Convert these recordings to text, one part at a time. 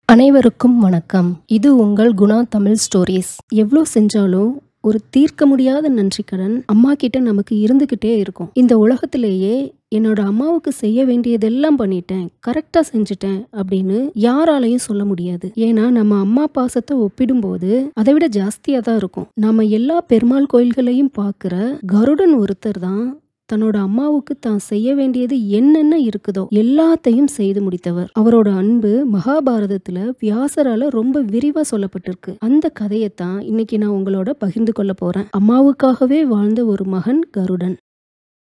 அனைவருக்கும் வணக்கம். இது உங்கள் குணா தமிழ் ஸ்டோரீஸ். எவ்வளோ செஞ்சாலும் ஒரு தீர்க்க முடியாத நன்றிக்கடன் அம்மா கிட்ட நமக்கு இருந்துகிட்டே இருக்கும். இந்த உலகத்திலேயே என்னோட அம்மாவுக்கு செய்ய வேண்டியதெல்லாம் பண்ணிட்டேன், கரெக்டா செஞ்சுட்டேன் அப்படின்னு யாராலையும் சொல்ல முடியாது. ஏன்னா நம்ம அம்மா பாசத்தை ஒப்பிடும்போது அதை விட ஜாஸ்தியா தான் இருக்கும். நம்ம எல்லா பெருமாள் கோயில்களையும் பார்க்குற கருடன் ஒருத்தர் தான் தன்னோட அம்மாவுக்கு தான் செய்ய வேண்டியது என்னென்ன இருக்குதோ எல்லாத்தையும் செய்து முடித்தவர். அவரோட அன்பு மகாபாரதத்துல வியாசரால ரொம்ப விரிவா சொல்லப்பட்டிருக்கு. அந்த கதையைத்தான் இன்னைக்கு நான் உங்களோட பகிர்ந்து கொள்ள போறேன். அம்மாவுக்காகவே வாழ்ந்த ஒரு மகன் கருடன்.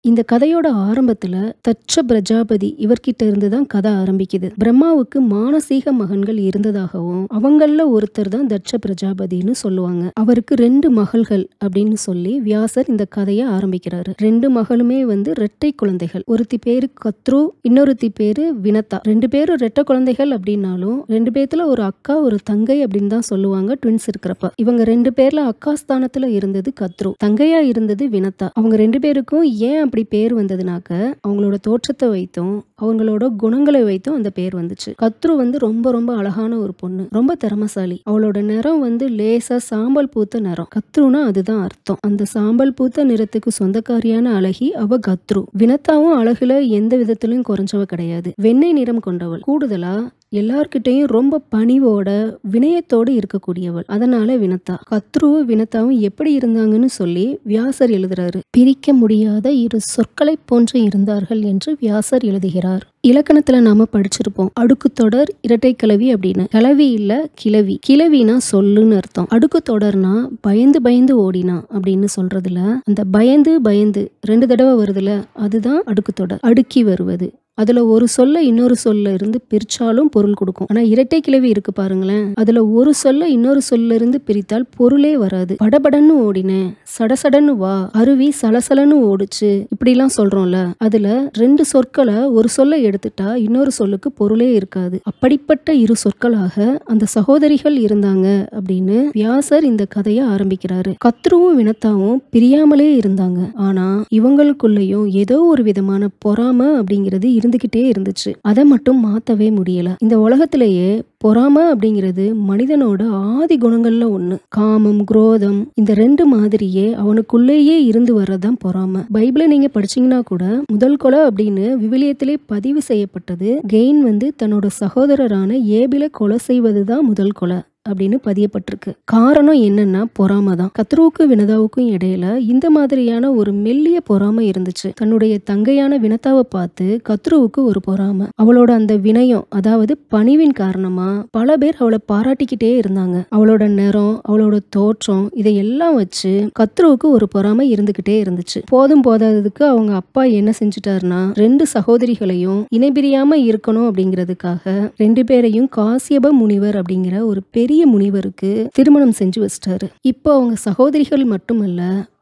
இந்த கதையோட ஆரம்பத்துல தட்ச பிரஜாபதி இவர்கிட்ட இருந்துதான் கதை ஆரம்பிக்குது. பிரம்மாவுக்கு மானசீக மகன்கள் இருந்ததாகவும் அவங்கள ஒருத்தர் தான் தட்ச பிரஜாபதினு சொல்லுவாங்க. அவருக்கு 2 மகள்கள் அப்படின்னு சொல்லி வியாசர் இந்த கதையை ஆரம்பிக்கிறாரு. 2 மகளுமே இரட்டை குழந்தைகள். ஒருத்தி பேரு கத்ரு, இன்னொருத்தி பேரு வினதா. 2 பேரும் ரெட்டை குழந்தைகள் அப்படின்னாலும் 2 பேத்துல ஒரு அக்கா ஒரு தங்கை அப்படின்னு தான் சொல்லுவாங்க. ட்வின்ஸ் இருக்கிறப்ப இவங்க 2 பேர்ல அக்கா ஸ்தானத்துல இருந்தது கத்ரு, தங்கையா இருந்தது வினதா. அவங்க 2 பேருக்கும் ஏன் அப்படி பேர் வந்ததுனாக்க அவங்களோட தோற்றத்தை வைத்தும் அவங்களோட குணங்களை வைத்தும் அந்த பேர் வந்துச்சு. கத்ரு ரொம்ப ரொம்ப அழகான ஒரு பொண்ணு, ரொம்ப திறமசாலி. அவளோட நிறம் லேசா சாம்பல் பூத்த நிறம். கத்ருனா அதுதான் அர்த்தம். அந்த சாம்பல் பூத்த நிறத்துக்கு சொந்தக்காரியான அழகி அவ கத்ரு. வினதாவும் அழகுல எந்த விதத்திலும் குறைஞ்சவ கிடையாது. வெண்ணெய் நிறம் கொண்டவள். கூடுதலா எல்லார்கிட்டையும் ரொம்ப பணிவோட வினயத்தோடு இருக்கக்கூடியவள். அதனால வினதா. கத்ருவும் வினதாவும் எப்படி இருந்தாங்கன்னு சொல்லி வியாசர் எழுதுறாரு. பிரிக்க முடியாத 2 சொற்களை போன்று இருந்தார்கள் என்று வியாசர் எழுதுகிறார். இலக்கணத்துல நாம படிச்சிருப்போம், அடுக்கு தொடர் இரட்டை கிளவி அப்படின்னு. கிளவி இல்ல கிளவி. கிளவினா சொல்லுன்னு அர்த்தம். அடுக்கு தொடர்னா பயந்து பயந்து ஓடினா அப்படின்னு சொல்றதுல அந்த பயந்து பயந்து 2 தடவை வருதுல அதுதான் அடுக்கு தொடர். அடுக்கி வருவது. அதுல ஒரு சொல்ல இன்னொரு சொல்ல இருந்து பிரிச்சாலும் பொருள் கொடுக்கும். ஆனா இரட்டை கிளவி இருக்கு பாருங்களேன், அதுல ஒரு சொல்ல இன்னொரு சொல்ல இருந்து பிரித்தால் பொருளே வராது. படபடன்னு ஓடினேன், சடசடன்னு வா, அருவி சலசலன்னு ஓடுச்சு, இப்படி எல்லாம் சொல்றோம்ல. அதுல 2 சொற்களை ஒரு சொல்ல எடுத்துட்டா இன்னொரு சொல்லுக்கு பொருளே இருக்காது. அப்படிப்பட்ட 2 சொற்களாக அந்த சகோதரிகள் இருந்தாங்க அப்படின்னு வியாசர் இந்த கதையை ஆரம்பிக்கிறாரு. கத்ருவும் வினதாவும் பிரியாமலே இருந்தாங்க. ஆனா இவங்களுக்குள்ளயும் ஏதோ ஒரு விதமான பொறாமை அப்படிங்கிறது இருந்துகிட்டே இருந்துச்சு. அதை மட்டும் மாத்தவே முடியல. இந்த உலகத்திலேயே பொறாமை அப்படிங்கிறது மனிதனோட ஆதி குணங்கள்ல ஒண்ணு. காமம், குரோதம், இந்த 2 மாதிரியே அவனுக்குள்ளேயே இருந்து வர்றதுதான் பொறாமை. பைபிளை நீங்க படிச்சீங்கன்னா கூட முதல் கொலை அப்படின்னு விவிலியத்திலே பதிவு செய்யப்பட்டது. கெயின் தன்னோட சகோதரரான ஏபிலை கொலை செய்வதுதான் முதல் கொலை அப்படின்னு பதியப்பட்டிருக்கு. காரணம் என்னன்னா பொறாமை தான். கத்ருவுக்கும் வினதாவுக்கும் இடையில இந்த மாதிரியான ஒரு மெல்லிய பொறாமை இருந்துச்சு. தன்னுடைய தங்கையான வினதாவை பார்த்து கத்ருவுக்கு ஒரு பொறாமை. அவளோட அந்த வினயம், அதாவது பணிவின் காரணமா பல பேர் அவளை பாராட்டிக்கிட்டே இருந்தாங்க. அவளோட நிறம், அவளோட தோற்றம், இதையெல்லாம் வச்சு கத்ருவுக்கு ஒரு பொறாமை இருந்துகிட்டே இருந்துச்சு. போதும் போதாததுக்கு அவங்க அப்பா என்ன செஞ்சுட்டாருன்னா 2 சகோதரிகளையும் இணைபிரியாம இருக்கணும் அப்படிங்கிறதுக்காக 2 பேரையும் காசியப முனிவர் அப்படிங்கிற ஒரு பெரிய முனிவருக்கு திருமணம் செஞ்சு வச்சிட்டாரு. இப்போ அவங்க சகோதரிகள் மட்டுமல்ல,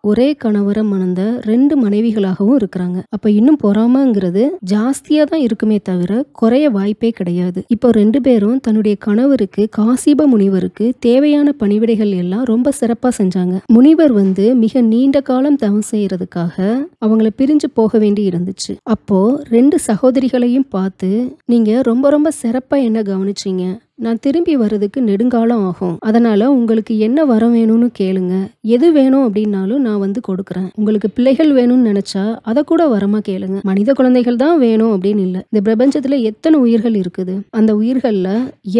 ஒரே கணவரை மணந்த 2 மனைவிகளாகவும் இருக்கிறாங்க. அப்ப இன்னும் பொறாமைங்கிறது ஜாஸ்தியா தான் இருக்குமே தவிர குறைய வாய்ப்பே கிடையாது. இப்போ 2 பேரும் தன்னுடைய கணவருக்கு, காசிப முனிவருக்கு தேவையான பணிவிடைகள் எல்லாம் ரொம்ப சிறப்பா செஞ்சாங்க. முனிவர் மிக நீண்ட காலம் தவம் செய்யறதுக்காக அவங்கள பிரிஞ்சு போக வேண்டி இருந்துச்சு. அப்போ 2 சகோதரிகளையும் பார்த்து, நீங்க ரொம்ப ரொம்ப சிறப்பா என்ன கவனிச்சீங்க, நான் திரும்பி வர்றதுக்கு நெடுங்காலம் ஆகும், அதனால உங்களுக்கு என்ன வரம் வேணும்னு கேளுங்க, எது வேணும் அப்படின்னாலும் நான் கொடுக்குறேன். உங்களுக்கு பிள்ளைகள் வேணும்னு நினைச்சா அதை கூட வரமா கேளுங்க. மனித குழந்தைகள் தான் வேணும் அப்படின்னு இல்லை. இந்த பிரபஞ்சத்துல எத்தனை உயிர்கள் இருக்குது, அந்த உயிர்கள்ல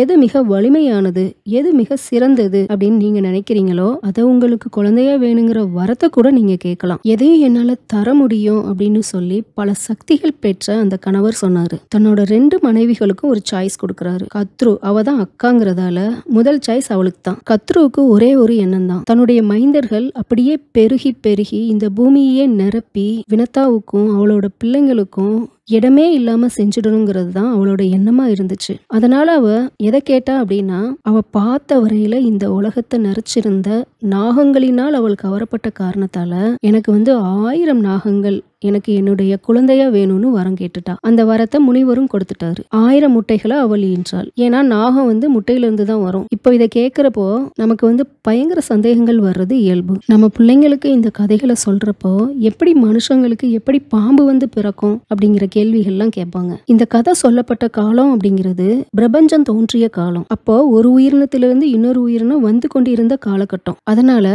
எது மிக வலிமையானது, எது மிக சிறந்தது அப்படின்னு நீங்க நினைக்கிறீங்களோ அதை உங்களுக்கு குழந்தையா வேணுங்கிற வரத்தை கூட நீங்க கேட்கலாம். எதையும் என்னால தர முடியும் அப்படின்னு சொல்லி பல சக்திகள் பெற்ற அந்த கணவர் சொன்னாரு. தன்னோட 2 மனைவிகளுக்கும் ஒரு சாய்ஸ் கொடுக்கறாரு. கத்ரு அவதான் அக்காங்கிறதால முதல் சாய்ஸ் அவளுக்கு தான். கத்ருவுக்கு ஒரே ஒரு எண்ணம் தான், தன்னுடைய மைந்தர்கள் அப்படியே பெருகி பெருகி இந்த பூமியே நிரப்பி வினதாவுக்கும் அவளோட பிள்ளைங்களுக்கும் இடமே இல்லாம செஞ்சிடணுங்கிறது தான் அவளோட எண்ணமா இருந்துச்சு. அதனால அவ எதை கேட்டா அப்படின்னா, அவ பார்த்த வரையில இந்த உலகத்தை நிறைச்சிருந்த நாகங்களினால் அவள் கவரப்பட்ட காரணத்தால எனக்கு 1000 நாகங்கள் எனக்கு என்னுடைய குழந்தையா வேணும்னு வரம் கேட்டுட்டா. அந்த வரத்தை முனிவரும் கொடுத்துட்டாரு. 1000 முட்டைகளை அவள் ஈன்றாள். ஏன்னா நாகம் முட்டையில இருந்து தான் வரும். இப்போ இதை கேட்கிறப்போ நமக்கு பயங்கர சந்தேகங்கள் வர்றது இயல்பு. நம்ம பிள்ளைங்களுக்கு இந்த கதைகளை சொல்றப்போ எப்படி மனுஷங்களுக்கு எப்படி பாம்பு பிறக்கும் அப்படிங்கிற கேள்விகள்லாம் கேட்பாங்க. இந்த கதை சொல்லப்பட்ட காலம் அப்படிங்கிறது பிரபஞ்சம் தோன்றிய காலம். அப்போ ஒரு உயிரினத்திலிருந்து இன்னொரு உயிரினம் வந்து கொண்டிருந்த காலகட்டம். அதனால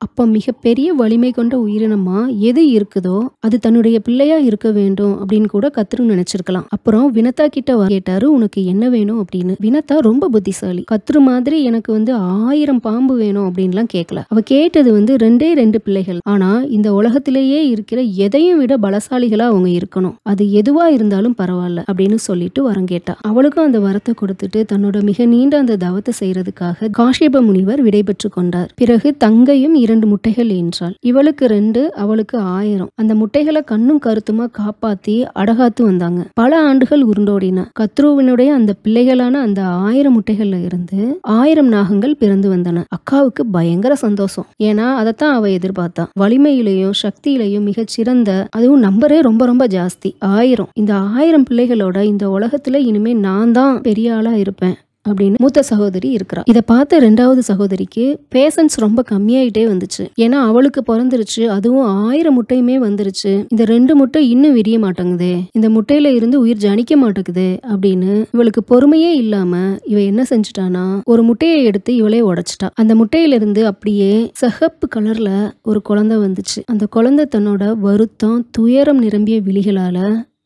அப்போ மிகப்பெரிய வலிமை கொண்ட உயிரினமா எது இருக்குதோ அது தன்னுடைய பிள்ளையா இருக்க வேண்டும் அப்படின்னு கூட கத்ரு நினைச்சிருக்கலாம். அப்புறம் வினதா கிட்ட கேட்டாரு, உனக்கு என்ன வேணும் அப்படின்னு. வினதா ரொம்ப புத்திசாலி. கத்ரு மாதிரி எனக்கு 1000 பாம்பு வேணும் அப்படின்லாம் கேட்கல. அவ கேட்டது 2 பிள்ளைகள். ஆனா இந்த உலகத்திலேயே இருக்கிற எதையும் விட பலசாலிகளா அவங்க இருக்கணும். அது எதுவா இருந்தாலும் பரவாயில்ல அப்படின்னு சொல்லிட்டு வரம் கேட்டா. அவளுக்கும் அந்த வரத்தை கொடுத்துட்டு தன்னோட மிக நீண்ட அந்த தவத்தை செய்யறதுக்காக காஷ்யப முனிவர் விடைபெற்று கொண்டார். பிறகு தங்கையும் 2 முட்டைகள் ஈன்றாள். இவளுக்கு 2, அவளுக்கு 1000. அந்த முட்டைகளை கண்ணும் கருத்துமா காப்பாத்தி அடகாத்து வந்தாங்க. பல ஆண்டுகள் உருண்டோடின. கத்ருவினுடைய அந்த பிள்ளைகளான அந்த 1000 முட்டைகள்ல இருந்து 1000 நாகங்கள் பிறந்து வந்தன. அக்காவுக்கு பயங்கர சந்தோஷம். ஏன்னா அதைத்தான் அவ எதிர்பார்த்தா. வலிமையிலையும் சக்தியிலையும் மிகச்சிறந்த, அதுவும் நம்பரே ரொம்ப ரொம்ப ஜாஸ்தி, 1000. இந்த 1000 பிள்ளைகளோட இந்த உலகத்துல இனிமே நான் தான் பெரிய ஆளா இருப்பேன் அப்படின்னு மூத்த சகோதரி இருக்கிறா. இதை பார்த்த 2வது சகோதரிக்கு பேஷன்ஸ் ரொம்ப கம்மியாயிட்டே வந்துச்சு. ஏன்னா அவளுக்கு பிறந்துருச்சு, அதுவும் 1000 முட்டையுமே வந்துருச்சு. இந்த 2 முட்டை இன்னும் விரிய மாட்டேங்குதே, இந்த முட்டையில இருந்து உயிர் ஜனிக்க மாட்டேங்குது அப்படின்னு இவளுக்கு பொறுமையே இல்லாம இவ என்ன செஞ்சுட்டானா, ஒரு முட்டையை எடுத்து இவளே உடைச்சிட்டா. அந்த முட்டையில இருந்து அப்படியே சிகப்பு கலர்ல ஒரு குழந்தை வந்துச்சு. அந்த குழந்தை தன்னோட வருத்தம் துயரம் நிரம்பிய விழிகளால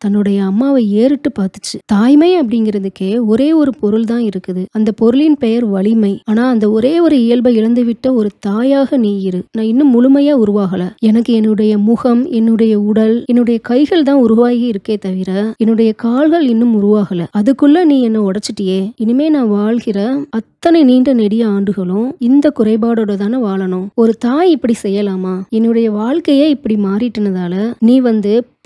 தன்னுடைய அம்மாவை ஏறிட்டு பார்த்துச்சு. தாய்மை அப்படிங்கிறதுக்கே ஒரே ஒரு பொருள் தான் இருக்குது. அந்த பொருளின் பெயர் வலிமை. ஆனா அந்த ஒரே ஒரு இயல்பை இழந்துவிட்ட ஒரு தாயாக நீ இரு. நான் இன்னும் முழுமையா உருவாகல. எனக்கு என்னுடைய முகம், என்னுடைய உடல், என்னுடைய கைகள் தான் உருவாகி இருக்கே தவிர என்னுடைய கால்கள் இன்னும் உருவாகல. அதுக்குள்ள நீ என்ன உடைச்சிட்டியே. இனிமே நான் வாழ்கிற அத்தனை நீண்ட நெடிய ஆண்டுகளும் இந்த குறைபாடோட தானே வாழணும். ஒரு தாய் இப்படி செய்யலாமா? என்னுடைய வாழ்க்கையே இப்படி மாறிட்டுனதால நீ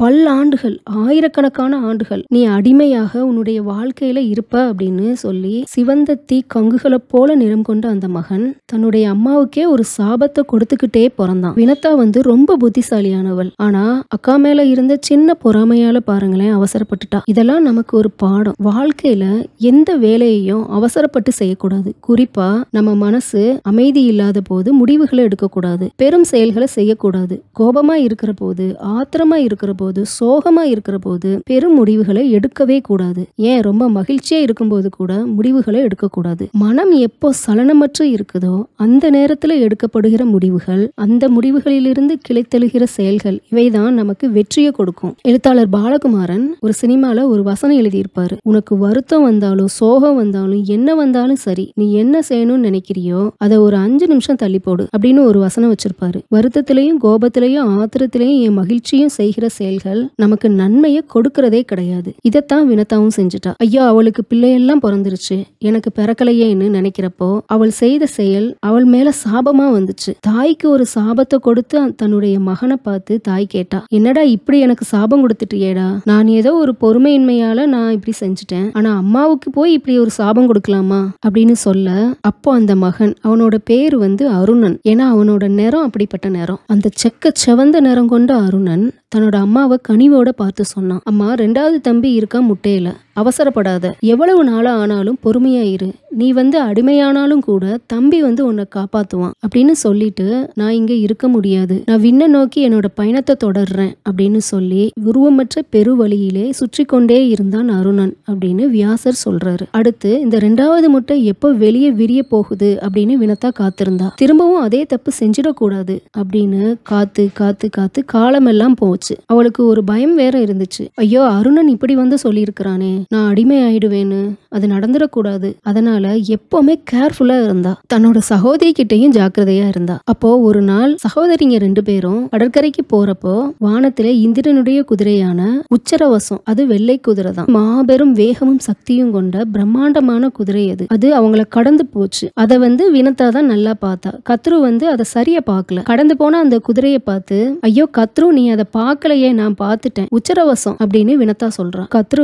பல்லாண்டுகள், ஆயிரக்கணக்கான ஆண்டுகள் நீ அடிமையாக உன்னுடைய வாழ்க்கையில இருப்ப அப்படின்னு சொல்லி சிவந்த தீ கங்குகளை போல நிறம் கொண்ட அந்த மகன் தன்னுடைய அம்மாவுக்கே ஒரு சாபத்தை கொடுத்துக்கிட்டே பிறந்தான். வினதா ரொம்ப புத்திசாலியானவள். ஆனா அக்கா மேல இருந்த சின்ன பொறாமையால பாருங்களேன் அவசரப்பட்டுட்டா. இதெல்லாம் நமக்கு ஒரு பாடம். வாழ்க்கையில எந்த வேலையையும் அவசரப்பட்டு செய்யக்கூடாது. குறிப்பா நம்ம மனசு அமைதி இல்லாத போது முடிவுகளை எடுக்கக்கூடாது. பெரும் செயல்களை செய்யக்கூடாது. கோபமா இருக்கிற போது, ஆத்திரமா இருக்கிற போது, சோகமா இருக்கிற போது பெரும் முடிவுகளை எடுக்கவே கூடாது. ஏன் ரொம்ப மகிழ்ச்சியா இருக்கும்போது கூட முடிவுகளை எடுக்கக்கூடாது. மனம் எப்போ சலனமற்று இருக்குதோ அந்த நேரத்துல எடுக்கப்படுகிற முடிவுகள், அந்த முடிவுகளிலிருந்து கிளைத்தெழுகிற செயல்கள், இவைதான் நமக்கு வெற்றியை கொடுக்கும். எழுத்தாளர் பாலகுமாரன் ஒரு சினிமால ஒரு வசனம் எழுதியிருப்பாரு. உனக்கு வருத்தம் வந்தாலும் சோகம் வந்தாலும் என்ன வந்தாலும் சரி, நீ என்ன செய்யணும்னு நினைக்கிறியோ அதை ஒரு 5 நிமிஷம் தள்ளி போடு அப்படின்னு ஒரு வசனம் வச்சிருப்பாரு. வருத்தத்திலையும் கோபத்திலையும் ஆத்திரத்திலையும் என் மகிழ்ச்சியும் செய்கிற செயல்கள் நமக்கு நன்மையை கொடுக்கறதே கிடையாது. இதைத்தான் வினதாவும் செஞ்சுட்டா. ஐயோ அவளுக்கு பிள்ளையெல்லாம் பிறந்துருச்சு, எனக்கு பிறக்கலையேன்னு நினைக்கிறப்போ அவள் செய்த செயல் அவள் மேல சாபமா வந்துச்சு. தாய்க்கு ஒரு சாபத்தை கொடுத்து தன்னுடைய மகனை பார்த்து தாய் கேட்டா, என்னடா இப்படி எனக்கு சாபம் கொடுத்துட்டியேடா, நான் ஏதோ ஒரு பொறுமையின்மையால நான் இப்படி செஞ்சுட்டேன், ஆனா அம்மாவுக்கு போய் இப்படி ஒரு சாபம் கொடுக்கலாமா அப்படின்னு சொல்ல, அப்போ அந்த மகன், அவனோட பேரு அருணன். ஏன்னா அவனோட நிறம் அப்படிப்பட்ட நிறம். அந்த செக்க செவந்த நிறம் கொண்ட அருணன் தன்னோட அம்மாவை கனிவோட பார்த்து சொன்னான், அம்மா 2வது தம்பி இருக்கா முட்டையில, அவசரப்படாத, எவ்வளவு நாளா ஆனாலும் பொறுமையா இரு, நீ அடிமையானாலும் கூட தம்பி உன்னை காப்பாத்துவான் அப்படின்னு சொல்லிட்டு நான் இங்க இருக்க முடியாது, நான் விண்ண நோக்கி என்னோட பயணத்தை தொடர்றேன் அப்படின்னு சொல்லி உருவமற்ற பெருவழியிலே சுற்றி கொண்டே இருந்தான் அருணன் அப்படின்னு வியாசர் சொல்றாரு. அடுத்து இந்த 2வது முட்டை எப்போ வெளியே விரிய போகுது அப்படின்னு வினதா காத்திருந்தா. திரும்பவும் அதே தப்பு செஞ்சிடக்கூடாது அப்படின்னு காத்து காத்து காத்து காலமெல்லாம் போச்சு. அவளுக்கு ஒரு பயம் வேற இருந்துச்சு. ஐயோ அருணன் இப்படி சொல்லியிருக்கிறானே, நான் அடிமை ஆயிடுவேன்னு, அது நடந்துடக்கூடாது. அதனால எப்பவுமே கேர்ஃபுல்லா இருந்தா. தன்னோட சகோதரி கிட்டையும் ஜாக்கிரதையா இருந்தா. அப்போ ஒரு நாள் சகோதரிங்க 2 பேரும் கடற்கரைக்கு போறப்போ வானத்திலே இந்திரனுடைய குதிரையான உச்சரவசம், அது வெள்ளை குதிரை தான், மாபெரும் வேகமும் சக்தியும் கொண்ட பிரம்மாண்டமான குதிரை அது. அது அவங்கள கடந்து போச்சு. அதை வினதா தான் நல்லா பார்த்தா. கத்ரு அதை சரியா பார்க்கல. கடந்து போன அந்த குதிரையை பார்த்து, ஐயோ கத்ரு நீ அதை பார்க்கலையே, நான் பார்த்துட்டேன், உச்சரவசம் அப்படின்னு வினதா சொல்றான். கத்ரு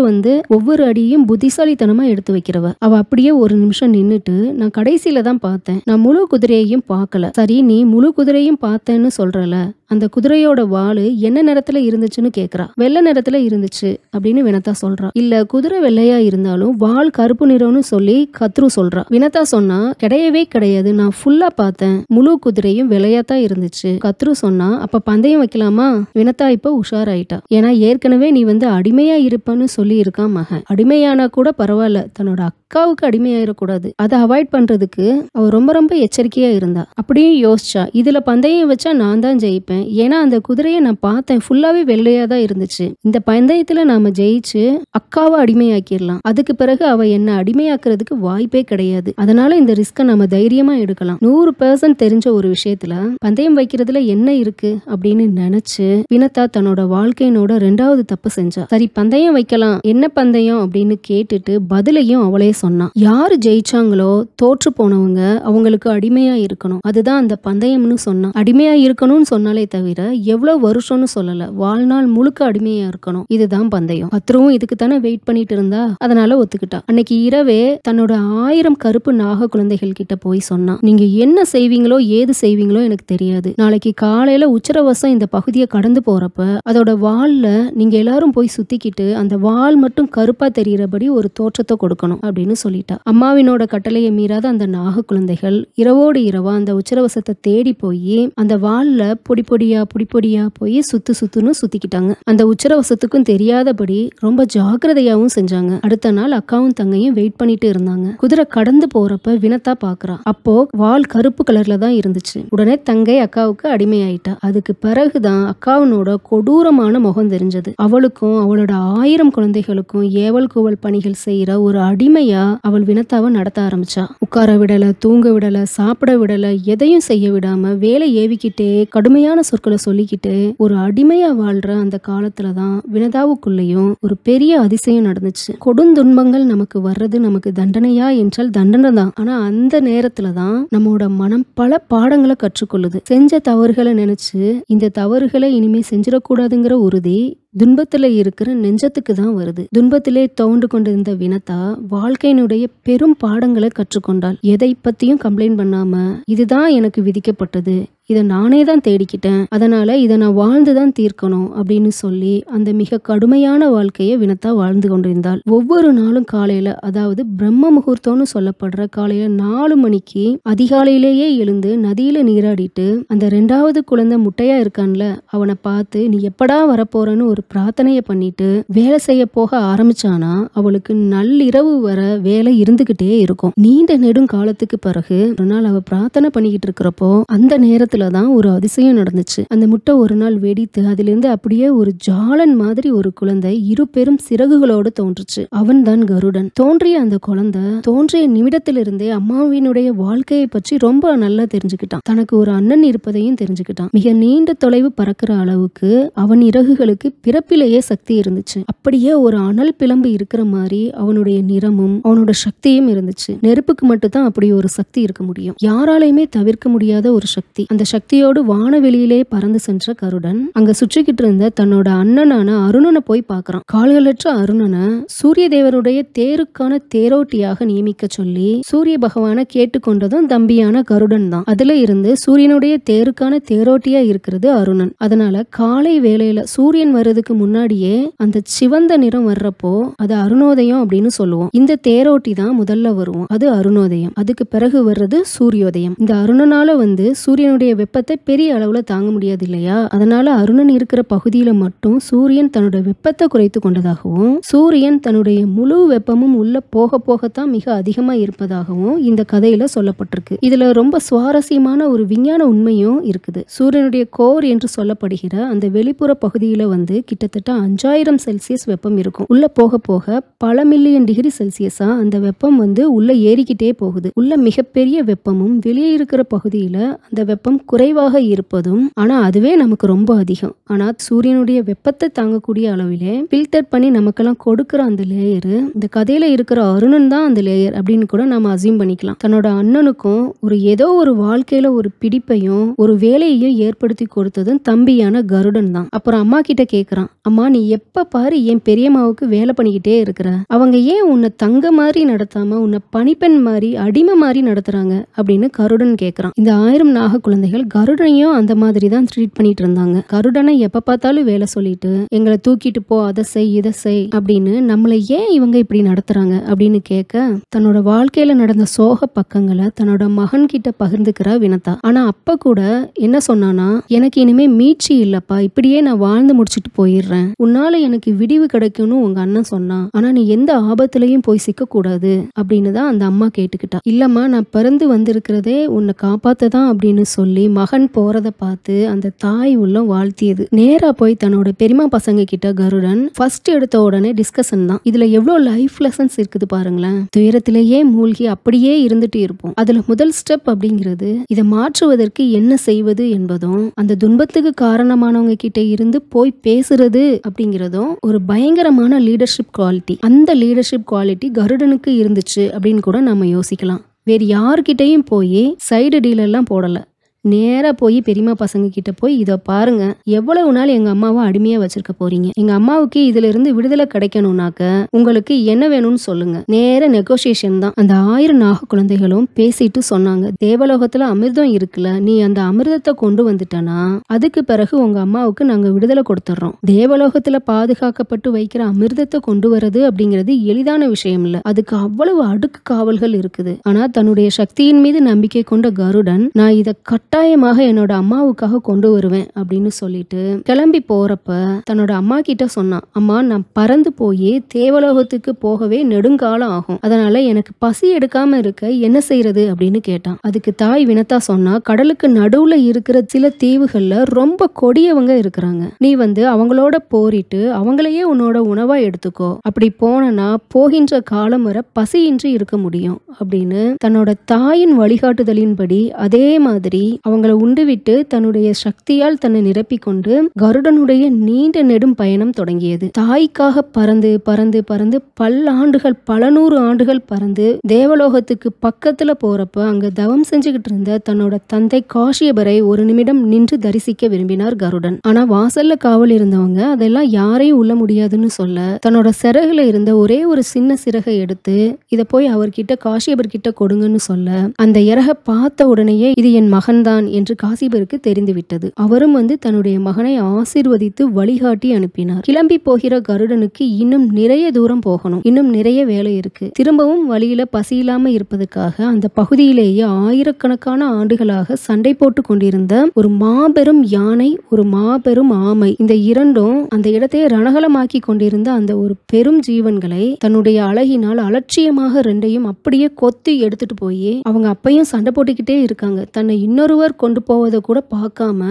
ஒவ்வொரு அடியும் புத்திசாலித்தனமா எடுத்து வைக்கிறவ. அவ அப்படியே ஒரு நிமிஷம் நின்னுட்டு, நான் கடைசியில தான் பார்த்தேன், நான் முழு குதிரையையும் பார்க்கல. சரி, நீ முழு குதிரையும் பார்த்தேன்னு சொல்றல, அந்த குதிரையோட வாலு என்ன நிறத்துல இருந்துச்சுன்னு கேக்குறா. வெள்ளை நிறத்துல இருந்துச்சு அப்படின்னு வினதா சொல்றா. இல்ல, குதிரை வெள்ளையா இருந்தாலும் வால் கருப்பு நிறம்னு சொல்லி கத்ரு சொல்றா. வினதா சொன்னா, கிடையவே கிடையாது, நான் ஃபுல்லா பார்த்தேன், முழு குதிரையும் வெள்ளையாத்தான் இருந்துச்சு. கத்ரு சொன்னா, அப்ப பந்தயம் வைக்கலாமா? வினதா இப்ப உஷாராயிட்டா. ஏன்னா ஏற்கனவே நீ அடிமையா இருப்பன்னு சொல்லி இருக்கான் மகன். அடிமையானா கூட பரவாயில்ல, தன்னோட அக்காவுக்கு அடிமையாயிடக்கூடாது. அதை அவாய்ட் பண்றதுக்கு அவ ரொம்ப ரொம்ப எச்சரிக்கையா இருந்தா. அப்படியே யோசிச்சா, இதுல பந்தயம் வச்சா நான் தான் ஜெயிப்பேன். ஏன்னா அந்த குதிரையை நான் பார்த்தேன், ஃபுல்லாவே வெள்ளையா தான் இருந்துச்சு. இந்த பந்தயத்துல நாம ஜெயிச்சு அக்காவை அடிமையாக்கிடலாம். அதுக்கு பிறகு அவ என்ன அடிமையாக்குறதுக்கு வாய்ப்பே கிடையாது. அதனால இந்த ரிஸ்க நம்ம தைரியமா எடுக்கலாம். 100% தெரிஞ்ச ஒரு விஷயத்துல பந்தயம் வைக்கிறதுல என்ன இருக்கு அப்படின்னு நினைச்சு வினதா தன்னோட வாழ்க்கையினோட 2வது தப்பு செஞ்சா. சரி, பந்தயம் வைக்கலாம், என்ன பந்தயம் அப்படின்னு கேட்டுட்டு பதிலையும் அவளே சொன்னா. யாரு ஜெயிச்சாங்களோ தோற்று போனவங்க அவங்களுக்கு அடிமையா இருக்கணும், அதுதான் அந்த பந்தயம்னு சொன்னா. அடிமையா இருக்கணும்னு சொன்னாலே தவிர எவ்வளவு வருஷம்னு சொல்லல, வாழ்நாள் முழுக்க அடிமையா இருக்கணும், இதுதான் பந்தயம். கத்ருவும் இதுக்கு தானே வெயிட் பண்ணிட்டு இருந்தா, அதனால ஒத்துக்கிட்டா. அன்னைக்கு இரவே தன்னோட 1000 கருப்பு நாக குழந்தைகள் கிட்ட போய் சொன்னா, நீங்க என்ன செய்வீங்களோ ஏது செய்வீங்களோ எனக்கு தெரியாது, நாளைக்கு காலையில உச்சரவசம் இந்த பகுதியை கடந்து போறப்ப அதோட வால்ல நீங்க எல்லாரும் போய் சுத்திக்கிட்டு அந்த வால் மட்டும் கருப்பா தெரியறபடி ஒரு தோற்றத்தை கொடுக்கணும் அப்படின்னு சொல்லிட்டா. அம்மாவினோட கட்டளையை மீறாத அந்த நாக குழந்தைகள் இரவோடு இரவா அந்த உச்சரவசத்தை தேடி போய் அந்த வால்ல பொடி பொடியா போய் சுத்துன்னு சுத்திக்கிட்டாங்க. அந்த உச்சரவசத்துக்கும் தெரியாதபடி ரொம்ப ஜாக்கிரதையாவும் செஞ்சாங்க. அடுத்த நாள் அக்காவும் தங்கையும் வெயிட் பண்ணிட்டு இருந்தாங்க. குதிரை கடந்து போறப்ப வினதா பாக்குறா. அப்போ வால் கருப்பு கலர்ல தான் இருந்துச்சு. உடனே தங்கை அக்காவுக்கு அடிமையாயிட்டா. அதுக்கு பிறகுதான் அக்காவினோட கொடூரமான முகம் தெரிஞ்சது. அவளுக்கும் அவளோட 1000 குழந்தைகளுக்கும் ஏவல் கூவல் பணிகள் செய்யற ஒரு அடிமையா அவள் வினதாவை நடத்த ஆரம்பிச்சா. உட்கார விடல, தூங்க விடல, சாப்பிட விடல, எதையும் செய்ய விடாம வேலை ஏவிக்கிட்டே கடுமையான சொற்களை சொல்லிக்கிட்டு ஒரு அடிமையா வாழ்ற அந்த காலத்துலதான் வினதாவுக்குள்ளேயும் ஒரு பெரிய அதிசயம் நடந்துச்சு. கொடுந்துன்பங்கள் நமக்கு வர்றது நமக்கு தண்டனையா என்றால் தண்டனை தான். ஆனா அந்த நேரத்துலதான் நம்மோட மனம் பல பாடங்களை கற்றுக்கொள்ளுது. செஞ்ச தவறுகளை நினைச்சு இந்த தவறுகளை இனிமே செஞ்சிடக்கூடாதுங்கிற உறுதி துன்பத்துல இருக்கிற நெஞ்சத்துக்கு தான் வருது. துன்பத்திலே தோண்டு கொண்டிருந்த வினதா வாழ்க்கையினுடைய பெரும் பாடங்களை கற்றுக்கொண்டாள். எதை பத்தியும் கம்ப்ளைண்ட் பண்ணாம, இதுதான் எனக்கு விதிக்கப்பட்டது, இதை நானே தான் தேடிக்கிட்டேன், அதனால இதை நான் வாழ்ந்துதான் தீர்க்கணும் அப்படின்னு சொல்லி அந்த மிக கடுமையான வாழ்க்கையை வினதா வாழ்ந்து கொண்டிருந்தாள். ஒவ்வொரு நாளும் காலையில, அதாவது பிரம்ம முகூர்த்தம்னு சொல்லப்படுற காலையில 4 மணிக்கு அதிகாலையிலேயே எழுந்து நதியில நீராடிட்டு அந்த 2வது குழந்தை முட்டையா இருக்கான்ல அவனை பார்த்து நீ எப்படா வரப்போறன்னு ஒரு பிரார்த்தனைய பண்ணிட்டு வேலை செய்ய போக ஆரம்பிச்சானா அவளுக்கு நள்ளிரவு வர வேலை இருந்துகிட்டே இருக்கும். நீண்ட நெடும் காலத்துக்கு பிறகு ஒரு நாள் அவ பிரார்த்தனை பண்ணிக்கிட்டு இருக்கிறப்போ அந்த நேரத்துலதான் ஒரு அதிசயம் நடந்துச்சு. அந்த முட்டை ஒரு நாள் வெடித்து அதிலிருந்து அப்படியே ஒரு ஜாலன் மாதிரி ஒரு குழந்தை 2 பெரும் சிறகுகளோடு தோன்றுச்சு. அவன் தான் கருடன். தோன்றிய அந்த குழந்தை தோன்றிய நிமிடத்திலிருந்தே அம்மாவினுடைய வாழ்க்கையை பற்றி ரொம்ப நல்லா தெரிஞ்சுக்கிட்டான். தனக்கு ஒரு அண்ணன் இருப்பதையும் தெரிஞ்சுக்கிட்டான். மிக நீண்ட தொலைவு பறக்கிற அளவுக்கு அவன் இறகுகளுக்கு பிறப்பிலேயே சக்தி இருந்துச்சு. அப்படியே ஒரு அனல் பிளம்பு இருக்கிற மாதிரி அவனுடைய நிறமும் அவனோட சக்தியும் இருந்துச்சு. நெருப்புக்கு மட்டும் தான் அப்படி ஒரு சக்தி இருக்க முடியும். யாராலையுமே தவிர்க்க முடியாத ஒரு சக்தி. அந்த சக்தியோடு வானவெளியிலே பறந்து சென்ற கருடன் அங்க சுற்றிக்கிட்டு இருந்த தன்னோட அண்ணனான அருணனை போய் பார்க்கறான். கால்களற்ற அருணனை சூரிய தேவருடைய தேருக்கான தேரோட்டியாக நியமிக்க சொல்லி சூரிய பகவானை கேட்டுக்கொண்டதும் தம்பியான கருடன் தான். அதுல இருந்து சூரியனுடைய தேருக்கான தேரோட்டியா இருக்கிறது அருணன். அதனால காலை வேளையில சூரியன் வர்றதுக்கு முன்னாடியே அந்த சிவந்த நிறம் வர்றப்போ அது அருணோதயம் அப்படின்னு சொல்லுவோம். இந்த தேரோட்டி தான் முதல்ல வருவோம், அது அருணோதயம். அதுக்கு பிறகு வர்றது சூரியோதயம். இந்த அருணனால சூரியனுடைய வெப்பத்தை பெரிய அளவுல தாங்க முடியாது இல்லையா, அதனால அருணன் இருக்கிற பகுதியில மட்டும் சூரியன் தன்னோட வெப்பத்தை குறைத்து கொண்டதாகவும் சூரியன் தன்னுடைய முழு வெப்பமும் உள்ள போக போகத்தான் மிக அதிகமா இருப்பதாகவும் இந்த கதையில சொல்லப்பட்டிருக்கு. இதுல ரொம்ப சுவாரஸ்யமான ஒரு விஞ்ஞான உண்மையும் இருக்குது. சூரியனுடைய கோர் என்று சொல்லப்படுகிற அந்த வெளிப்புற பகுதியில கிட்டத்தட்ட 5000 செல்சியஸ் வெப்பம் இருக்கும். உள்ள போக போக பல மில்லியன் டிகிரி செல்சியஸா அந்த வெப்பம் உள்ள ஏறிக்கிட்டே போகுது. உள்ள மிகப்பெரிய வெப்பமும் வெளியே இருக்கிற பகுதியில அந்த வெப்பம் குறைவாக இருப்பதும், ஆனா அதுவே நமக்கு ரொம்ப அதிகம். ஆனா சூரியனுடைய வெப்பத்தை தாங்கக்கூடிய அளவிலே ஃபில்டர் பண்ணி நமக்கெல்லாம் கொடுக்கிற அந்த லேயர், இந்த கதையில இருக்கிற அருணன் தான் அந்த லேயர் அப்படின்னு கூட நம்ம அசியூம் பண்ணிக்கலாம். தன்னோட அண்ணனுக்கும் ஏதோ ஒரு வாழ்க்கையில ஒரு பிடிப்பையும் ஒரு வேலையையும் ஏற்படுத்தி கொடுத்ததும் தம்பியான கருடன் தான். அப்புறம் அம்மா கிட்ட கேக்குறான், அம்மா நீ எப்ப பாரு என் பெரியம்மாவுக்கு வேலை பண்ணிக்கிட்டே இருக்கிற, அவங்க ஏன் உன்னை தங்க மாதிரி நடத்தாம உன்னை பணிப்பெண் மாதிரி அடிமை மாதிரி நடத்துறாங்க அப்படின்னு கருடன் கேக்குறான். இந்த 1000 நாக குழந்தைகள் கருடனையும் அந்த மாதிரி தான் ட்ரீட் பண்ணிட்டு இருந்தாங்க. கருடனை எப்ப பார்த்தாலும் வேலை சொல்லிட்டு எங்களை தூக்கிட்டு போ, அதை செய் இதை செய் அப்படின்னு நம்மளை ஏன் இவங்க இப்படி நடத்துறாங்க அப்படின்னு கேட்க, தன்னோட வாழ்க்கையில நடந்த சோக பக்கங்களை தன்னோட மகன் கிட்ட பகிர்ந்துக்கிறா வினதா. ஆனா அப்ப கூட என்ன சொன்னானா, எனக்கு இனிமே மீட்சி இல்லப்பா, இப்படியே நான் வாழ்ந்து முடிச்சுட்டு போயிடுறேன், உன்னால எனக்கு விடிவு கிடைக்கும்னு உங்க அண்ணன் சொன்னான், ஆனா நீ எந்த ஆபத்துலயும் போய் சிக்க கூடாது அப்படின்னு தான் அந்த அம்மா கேட்டுக்கிட்டா. இல்லம்மா நான் பிறந்து வந்திருக்கிறதே உன்னை காப்பாத்ததான் அப்படின்னு சொல்லி மகன் போறத பார்த்து அந்த தாய் உள்ளம் வாழ்த்தியது. நேரா போய் தன்னோட பெரியமா பசங்க கிட்ட கருடன் ஃபர்ஸ்ட் எடுத்த உடனே டிஸ்கஷன் தான். இதுல எவ்வளவு லைஃப் லெசன்ஸ் இருக்குது பாருங்களேன். துயரத்திலேயே மூழ்கி அப்படியே இருந்துட்டு இருப்போம். அதுல முதல் ஸ்டெப் அப்படிங்கிறது இதை மாற்றுவதற்கு என்ன செய்வது என்பதும், அந்த துன்பத்துக்கு காரணமானவங்க கிட்ட இருந்து போய் பேசுறது அப்படிங்கிறதும் ஒரு பயங்கரமான லீடர்ஷிப் குவாலிட்டி. அந்த லீடர்ஷிப் குவாலிட்டி கருடனுக்கு இருந்துச்சு அப்படின்னு கூட நம்ம யோசிக்கலாம். வேறு யார்கிட்டையும் போய் சைடு டீலெல்லாம் போடல. நேரா போய் பெரியமா பசங்க கிட்ட போய், இதை பாருங்க, எவ்வளவு நாள் எங்க அம்மாவை அடிமையா வச்சிருக்க போறீங்க, எங்க அம்மாவுக்கு இதுல இருந்து விடுதலை கிடைக்கணும்னாக்க உங்களுக்கு என்ன வேணும்னு சொல்லுங்க. நேர நெகோசியேஷன் தான். அந்த 1000 நாக குழந்தைகளும் பேசிட்டு சொன்னாங்க, தேவலோகத்துல அமிர்தம் இருக்குல்ல, நீ அந்த அமிர்தத்தை கொண்டு வந்துட்டனா அதுக்கு பிறகு உங்க அம்மாவுக்கு நாங்க விடுதலை கொடுத்துறோம். தேவலோகத்துல பாதுகாக்கப்பட்டு வைக்கிற அமிர்தத்தை கொண்டு வரது அப்படிங்கிறது எளிதான விஷயம் இல்ல, அதுக்கு அவ்வளவு அடுக்கு காவல்கள் இருக்குது. ஆனா தன்னுடைய சக்தியின் மீது நம்பிக்கை கொண்ட கருடன், நான் இதை கட்டாயமாக என்னோட அம்மாவுக்காக கொண்டு வருவேன் அப்படின்னு சொல்லிட்டு கிளம்பி போறப்ப தன்னோட அம்மா கிட்ட சொன்னான், அம்மா நான் பறந்து போய் தேவலோகத்துக்கு போகவே நெடுங்காலம் ஆகும், அதனால எனக்கு பசி எடுக்காம இருக்க என்ன செய்யறது அப்படின்னு கேட்டான். அதுக்கு தாய் வினதா சொன்னா, கடலுக்கு நடுவுல இருக்கிற சில தீவுகள்ல ரொம்ப கொடியவங்க இருக்கிறாங்க, நீ அவங்களோட போரிட்டு அவங்களையே உன்னோட உணவா எடுத்துக்கோ, அப்படி போனா போகின்ற காலம் வர பசியின்றி இருக்க முடியும் அப்படின்னு தன்னோட தாயின் வழிகாட்டுதலின்படி அதே மாதிரி அவங்களை உண்டுவிட்டு தன்னுடைய சக்தியால் தன்னை நிரப்பி கொண்டு கருடனுடைய நீண்ட நெடும் பயணம் தொடங்கியது. தாய்க்காக பறந்து பறந்து பறந்து பல்லாண்டுகள், பல 100 ஆண்டுகள் பறந்து தேவலோகத்துக்கு பக்கத்துல போறப்ப அங்க தவம் செஞ்சுக்கிட்டு இருந்த தன்னோட தந்தை காஷ்யபரை ஒரு நிமிடம் நின்று தரிசிக்க விரும்பினார் கருடன். ஆனா வாசல்ல காவல் இருந்தவங்க அதெல்லாம் யாரையும் உள்ள முடியாதுன்னு சொல்ல, தன்னோட சிறகுல இருந்த ஒரே ஒரு சின்ன சிறகை எடுத்து இதை போய் அவர்கிட்ட காஷ்யபர் கிட்ட கொடுங்கன்னு சொல்ல, அந்த இறக பார்த்த உடனேயே இது என் மகன் தான் என்று காசிபருக்கு தெரிந்துவிட்டது. அவரும் தன்னுடைய மகனை ஆசீர்வதித்து வழிகாட்டி அனுப்பினார். கிளம்பி போகிற கருடனுக்கு இன்னும் நிறைய தூரம் போகணும், இன்னும் நிறைய வேலை இருக்கு. திரும்பவும் வழியில பசி இல்லாம இருப்பதற்காக அந்த பகுதியிலேயே ஆயிரக்கணக்கான ஆண்டுகளாக சண்டை போட்டு கொண்டிருந்த ஒரு மாபெரும் யானை, ஒரு மாபெரும் ஆமை, இந்த இரண்டும் அந்த இடத்தை ரணகலமாக்கி கொண்டிருந்த அந்த ஒரு பெரும் ஜீவன்களை தன்னுடைய அழகினால் அலட்சியமாக ரெண்டையும் அப்படியே கொத்தி எடுத்துட்டு போய் அவங்க அப்பையும் சண்டை போட்டுக்கிட்டே இருக்காங்க. தன்னை இன்னொருவர் கொண்டு போவதை கூட பார்க்காம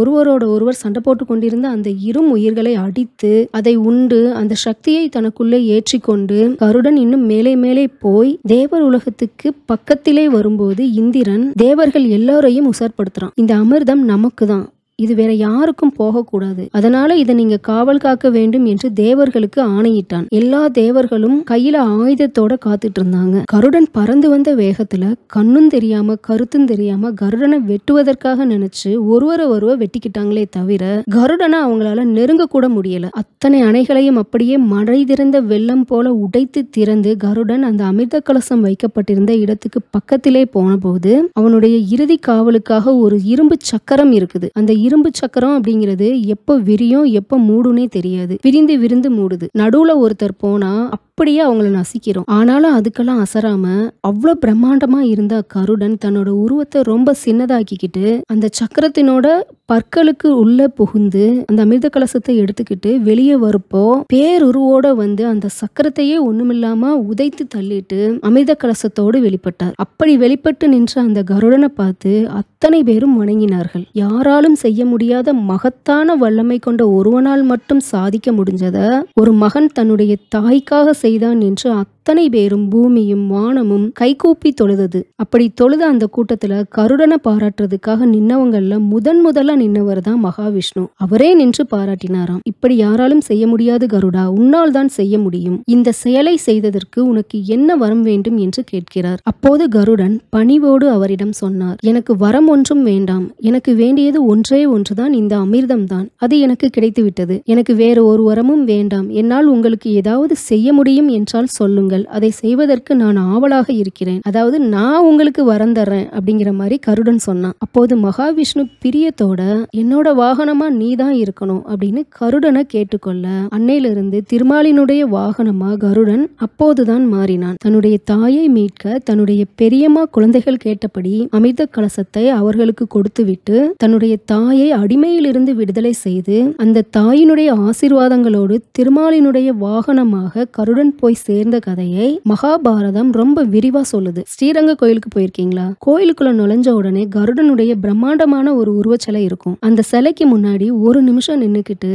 ஒருவரோட ஒருவர் சண்டை போட்டு கொண்டிருந்த அந்த இரும் உயிர்களை அடித்து அதை உண்டு அந்த சக்தியை தனக்குள்ளே ஏற்றிக்கொண்டு கருடன் இன்னும் மேலே மேலே போய் தேவர் உலகத்துக்கு பக்கத்திலே வரும்போது இந்திரன் தேவர்கள் எல்லோரையும் உசர்படுத்துறான். இந்த அமிர்தம் நமக்கு தான், இது வேற யாருக்கும் போகக்கூடாது, அதனால இதை நீங்க காவல் காக்க வேண்டும் என்று தேவர்களுக்கு ஆணையிட்டான். எல்லா தேவர்களும் கையில ஆயுதத்தோட காத்துட்டு இருந்தாங்க. கருடன் பறந்து வந்த வேகத்துல கண்ணும் தெரியாம கருத்தும் தெரியாம கருடனை வெட்டுவதற்காக நினைச்சு ஒருவரை வெட்டிக்கிட்டாங்களே தவிர கருடனை அவங்களால நெருங்க கூட முடியல. அத்தனை அணைகளையும் அப்படியே மழை திறந்த வெள்ளம் போல உடைத்து திறந்து கருடன் அந்த அமிர்த கலசம் வைக்கப்பட்டிருந்த இடத்துக்கு பக்கத்திலே போன போது அவனுடைய இறுதி காவலுக்காக ஒரு இரும்பு சக்கரம் இருக்குது. அந்த இரும்பு சக்கரம் அப்படிங்கிறது எப்ப விரியும் எப்ப மூடுனே தெரியாது, விரிந்து விரிந்து மூடுது. நடுவுல ஒருத்தர் போனா அப்படியே அவங்கள நசிக்கிறோம். ஆனாலும் அதுக்கெல்லாம் அசராம அவ்வளவு பிரம்மாண்டமா இருந்த கருடன் தன்னோட உருவத்தை ரொம்ப சின்னதாக்கிக்கிட்டு அந்த சக்கரத்தினோட பற்களுக்கு உள்ள புகுந்து அந்த அமிர்த கலசத்தை எடுத்துக்கிட்டு வெளியே வரப்போ பேருருவோட அந்த சக்கரத்தையே ஒண்ணுமில்லாம உதைத்து தள்ளிட்டு அமிர்த கலசத்தோடு வெளிப்பட்டார். அப்படி வெளிப்பட்டு நின்ற அந்த கருடனை பார்த்து அத்தனை பேரும் வணங்கினார்கள். யாராலும் செய்ய முடியாத மகத்தான வல்லமை கொண்ட ஒருவனால் மட்டும் சாதிக்க முடிஞ்சத ஒரு மகன் தன்னுடைய தாய்க்காக செய்த செய்தான் என்று அத்தனை பேரும் பூமியும் வானமும் கைகூப்பி தொழுதது. அப்படி தொழுத அந்த கூட்டத்துல கருடனை பாராட்டுறதுக்காக நின்னவங்கள்ல முதல்ல நின்னவர் தான் மகாவிஷ்ணு. அவரே நின்று பாராட்டினாராம். இப்படி யாராலும் செய்ய முடியாது கருடா, உன்னால் தான் செய்ய முடியும். இந்த செயலை செய்ததற்கு உனக்கு என்ன வரம் வேண்டும் என்று கேட்கிறார். அப்போது கருடன் பணிவோடு அவரிடம் சொன்னார், எனக்கு வரம் ஒன்றும் வேண்டாம். எனக்கு வேண்டியது ஒன்றே ஒன்றுதான், இந்த அமிர்தம் தான். அது எனக்கு கிடைத்து விட்டது. எனக்கு வேறு ஒரு வரமும் வேண்டாம். என்னால் உங்களுக்கு ஏதாவது செய்ய முடியும் என்றால் சொல்லுங்கள், அதை செய்வதற்கு நான் ஆவலாக இருக்கிறேன். அதாவது நான் உங்களுக்கு வரம் தர்றேன் அப்படிங்கிற மாதிரி கருடன் சொன்னான். அப்போது மகாவிஷ்ணு பிரியத்தோட என்னோட வாகனமா நீதான் இருக்கணும் அப்படின்னு கருடனை கேட்டுக்கொள்ள அன்னையிலிருந்து திருமாலினுடைய வாகனமா கருடன் அப்போதுதான் மாறினான். தன்னுடைய தாயை மீட்க தன்னுடைய பெரியம்மா குழந்தைகள் கேட்டபடி அமிர்த கலசத்தை அவர்களுக்கு கொடுத்துவிட்டு தன்னுடைய தாயை அடிமையிலிருந்து விடுதலை செய்து அந்த தாயினுடைய ஆசீர்வாதங்களோடு திருமாலினுடைய வாகனமாக கருடன் போய் சேர்ந்த கதையை மகாபாரதம் ரொம்ப விரிவா சொல்லுது. ஸ்ரீரங்க கோயிலுக்கு போயிருக்கீங்களா? கோயிலுக்குள்ள நுழைஞ்ச உடனே கருடனுடைய பிரம்மாண்டமான ஒரு உருவச்சிலை இருக்கும். அந்த சிலைக்கு முன்னாடி ஒரு நிமிஷம் நின்னுக்கிட்டு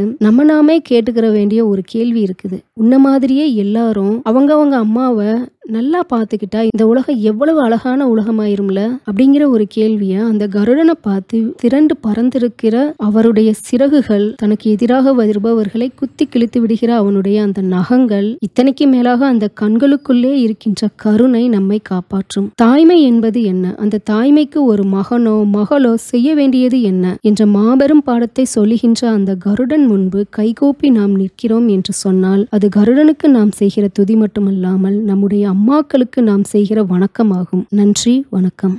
நாமே கேட்டுக்கிற வேண்டிய ஒரு கேள்வி இருக்குது. உன்ன மாதிரியே எல்லாரும் அவங்கவங்க அம்மாவை நல்லா பார்த்துக்கிட்டா இந்த உலகம் எவ்வளவு அழகான உலகமாயிரும்ல அப்படிங்கிற ஒரு கேள்விய அந்த கருடனை பார்த்து திரண்டு பறந்திருக்கிற அவருடைய சிறகுகள், தனக்கு எதிராக வருபவர்களை குத்தி கிழித்து விடுகிற அவனுடைய அந்த நகங்கள், இத்தனைக்கு மேலாக அந்த கண்களுக்குள்ளே இருக்கின்ற கருணை நம்மை காப்பாற்றும். தாய்மை என்பது என்ன? அந்த தாய்மைக்கு ஒரு மகனோ மகளோ செய்ய வேண்டியது என்ன என்ற மாபெரும் பாடத்தை சொல்லுகின்ற அந்த கருடன் முன்பு கைகூப்பி நாம் நிற்கிறோம் என்று சொன்னால் அது கருடனுக்கு நாம் செய்கிற துதி மட்டுமல்லாமல் நம்முடைய அம்மாக்களுக்கு நாம் செய்கிற வணக்கமாகும். நன்றி, வணக்கம்.